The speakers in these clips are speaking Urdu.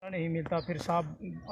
نہیں ملتا، پھر صاحب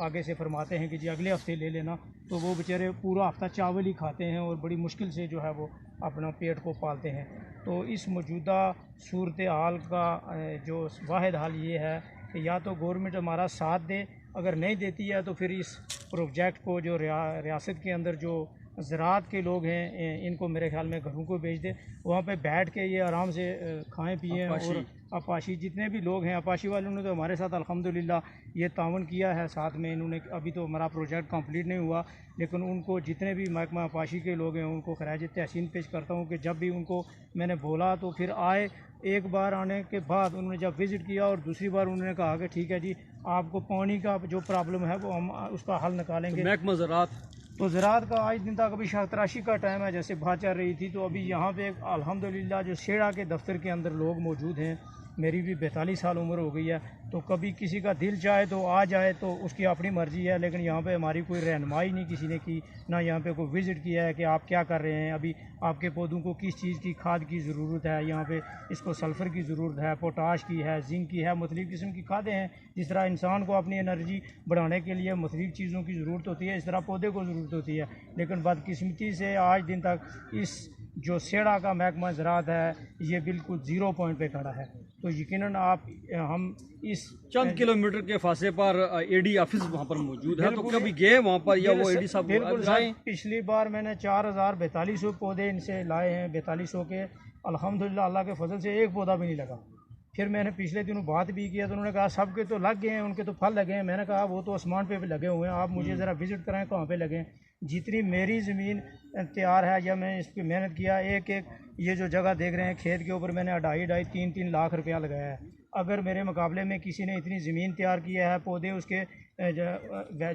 آگے سے فرماتے ہیں کہ جی اگلے ہفتے لے لینا، تو وہ بیچارے پورا ہفتہ چاول ہی کھاتے ہیں اور بڑی مشکل سے جو ہے وہ اپنا پیٹ کو پالتے ہیں۔ تو اس موجودہ صورتحال کا جو واحد حل یہ ہے کہ یا تو گورنمنٹ ہمارا ساتھ دے، اگر نہیں دیتی ہے تو پھر اس پروجیکٹ کو جو ریاست کے اندر جو زراعت کے لوگ ہیں ان کو میرے خیال میں گھروں کو بھیج دے، وہاں پہ بیٹھ کے یہ آرام سے کھائیں پئیں۔ اور اپاشی جتنے بھی لوگ ہیں، اپاشی والوں نے تو ہمارے ساتھ الحمدللہ یہ تعاون کیا ہے، ساتھ میں انہوں نے ابھی تو ہمارا پروجیکٹ کمپلیٹ نہیں ہوا، لیکن ان کو جتنے بھی محکمہ اپاشی کے لوگ ہیں ان کو خراج تحسین پیش کرتا ہوں کہ جب بھی ان کو میں نے بولا تو پھر آئے۔ ایک بار آنے کے بعد انہوں نے جب وزٹ کیا اور دوسری بار انہوں نے کہا کہ ٹھیک ہے جی آپ کو پانی کا جو پرابلم ہے وہ ہم اس کا حل نکالیں گے۔ محکمہ زراعت تو زراعت کا آج دن تک ابھی شاخ تراشی کا ٹائم ہے، جیسے بات چل رہی تھی، تو ابھی یہاں پہ الحمدللہ جو سیڑا کے دفتر کے اندر لوگ موجود ہیں، میری بھی 42 سال عمر ہو گئی ہے، تو کبھی کسی کا دل چاہے تو آ جائے تو اس کی اپنی مرضی ہے، لیکن یہاں پہ ہماری کوئی رہنمائی نہیں کسی نے کی، نہ یہاں پہ کوئی وزٹ کیا ہے کہ آپ کیا کر رہے ہیں، ابھی آپ کے پودوں کو کس چیز کی کھاد کی ضرورت ہے، یہاں پہ اس کو سلفر کی ضرورت ہے، پوٹاش کی ہے، زنک کی ہے، مختلف قسم کی کھادیں ہیں۔ جس طرح انسان کو اپنی انرجی بڑھانے کے لیے مختلف چیزوں کی ضرورت ہوتی ہے، اس طرح پودے کو ضرورت ہوتی ہے، لیکن بدقسمتی سے آج دن تک اس جو سیڑا کا محکمہ زراعت ہے یہ بالکل 0 پوائنٹ پہ کھڑا ہے۔ تو یقیناً ہم اس چند کلومیٹر کے فاصلے پر اے ڈی آفس وہاں پر موجود ہے، تو کبھی گئے وہاں پر یا وہ اے ڈی صاحب بالکل آئے؟ پچھلی بار میں نے 4200 پودے ان سے لائے ہیں، 4200 کے، الحمدللہ اللہ کے فضل سے ایک پودا بھی نہیں لگا۔ پھر میں نے پچھلے دنوں بات بھی کیا تو انہوں نے کہا سب کے تو لگ گئے ہیں، ان کے تو پھل لگے ہیں۔ میں نے کہا وہ تو آسمان پہ بھی لگے ہوئے ہیں، آپ مجھے ذرا وزٹ کرائیں کہاں پہ لگے ہیں۔ جتنی میری زمین تیار ہے یا میں اس پہ محنت کیا، ایک یہ جو جگہ دیکھ رہے ہیں کھیت کے اوپر میں نے 2.5-3 لاکھ روپیہ لگایا ہے۔ اگر میرے مقابلے میں کسی نے اتنی زمین تیار کیا ہے، پودے اس کے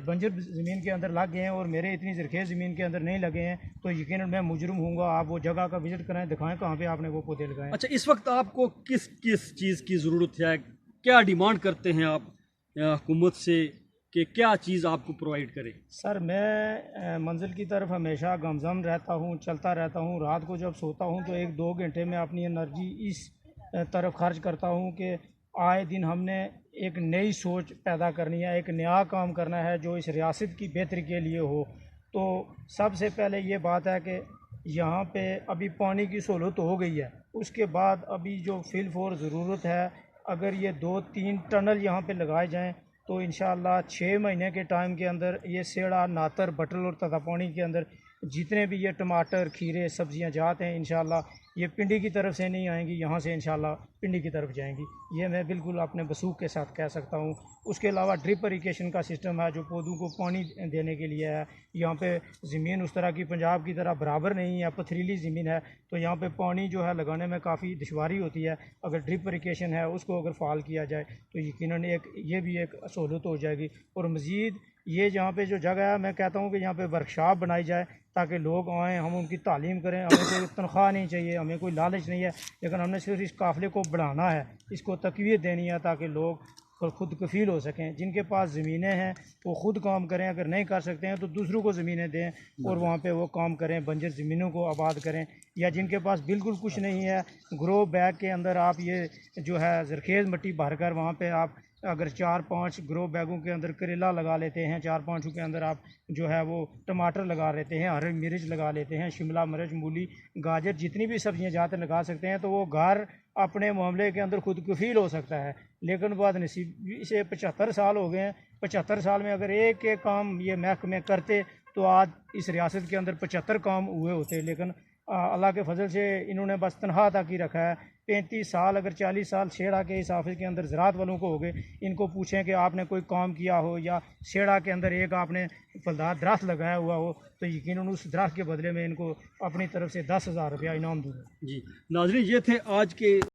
بنجر زمین کے اندر لگ گئے ہیں اور میرے اتنی زرخیز زمین کے اندر نہیں لگے ہیں، تو یقیناً میں مجرم ہوں گا۔ آپ وہ جگہ کا وزٹ کریں، دکھائیں کہاں پہ آپ نے وہ پودے لگائے ہیں۔ اچھا، اس وقت آپ کو کس چیز کی ضرورت ہے، کیا ڈیمانڈ کرتے ہیں آپ حکومت سے کہ کیا چیز آپ کو پرووائڈ کرے؟ سر میں منزل کی طرف ہمیشہ گمزم رہتا ہوں، چلتا رہتا ہوں۔ رات کو جب سوتا ہوں تو 1-2 گھنٹے میں اپنی انرجی اس طرف خرچ کرتا ہوں کہ آئے دن ہم نے ایک نئی سوچ پیدا کرنی ہے، ایک نیا کام کرنا ہے جو اس ریاست کی بہتری کے لیے ہو۔ تو سب سے پہلے یہ بات ہے کہ یہاں پہ ابھی پانی کی سہولت ہو گئی ہے، اس کے بعد ابھی جو فی الفور ضرورت ہے، اگر یہ 2-3 ٹنل یہاں پہ لگائے جائیں تو انشاءاللہ 6 مہینے کے ٹائم کے اندر یہ سیڑا، ناتر، بٹل اور تتاپانی کے اندر جتنے بھی یہ ٹماٹر، کھیرے، سبزیاں جات ہیں انشاءاللہ یہ پنڈی کی طرف سے نہیں آئیں گی، یہاں سے انشاءاللہ پنڈی کی طرف جائیں گی۔ یہ میں بالکل اپنے وثوق کے ساتھ کہہ سکتا ہوں۔ اس کے علاوہ ڈرپ اریگیشن کا سسٹم ہے جو پودوں کو پانی دینے کے لیے ہے۔ یہاں پہ زمین اس طرح کی پنجاب کی طرح برابر نہیں ہے، پتھریلی زمین ہے، تو یہاں پہ پانی جو ہے لگانے میں کافی دشواری ہوتی ہے۔ اگر ڈرپ اریگیشن ہے اس کو اگر فعال کیا جائے تو یقیناً یہ بھی ایک سہولت ہو جائے گی۔ اور مزید یہ جہاں پہ جو جگہ ہے، میں کہتا ہوں کہ یہاں پہ ورکشاپ بنائی جائے تاکہ لوگ آئیں، ہم ان کی تعلیم کریں۔ ہمیں کوئی تنخواہ نہیں چاہیے، ہمیں کوئی لالچ نہیں ہے، لیکن ہم نے صرف اس قافلے کو بڑھانا ہے، اس کو تقویت دینی ہے تاکہ لوگ خود کفیل ہو سکیں۔ جن کے پاس زمینیں ہیں وہ خود کام کریں، اگر نہیں کر سکتے ہیں تو دوسروں کو زمینیں دیں اور وہاں پہ وہ کام کریں، بنجر زمینوں کو آباد کریں۔ یا جن کے پاس بالکل کچھ نہیں ہے، گرو بیگ کے اندر آپ یہ جو ہے زرخیز مٹی بھر کر وہاں پہ آپ اگر 4-5 گرو بیگوں کے اندر کریلا لگا لیتے ہیں، 4-5 کے اندر آپ جو ہے وہ ٹماٹر لگا لیتے ہیں، ہری مرچ لگا لیتے ہیں، شملہ مرچ، مولی، گاجر، جتنی بھی سبزیاں جاتے لگا سکتے ہیں، تو وہ گھر اپنے معاملے کے اندر خود کفیل ہو سکتا ہے۔ لیکن بعد نصیب سے 75 سال ہو گئے ہیں، 75 سال میں اگر ایک کام یہ محکمے کرتے تو آج اس ریاست کے اندر 75 کام ہوئے ہوتے، لیکن اللہ کے فضل سے انہوں نے بس تنخواہ تک ہی رکھا ہے۔ 35 سال اگر 40 سال سیڑا کے اس آفس کے اندر زراعت والوں کو ہو گئے، ان کو پوچھیں کہ آپ نے کوئی کام کیا ہو یا سیڑا کے اندر ایک آپ نے پھلدار درخت لگایا ہوا ہو تو یقیناً اس درخت کے بدلے میں ان کو اپنی طرف سے 10,000 روپیہ انعام دوں گا۔ جی ناظرین، یہ تھے آج کے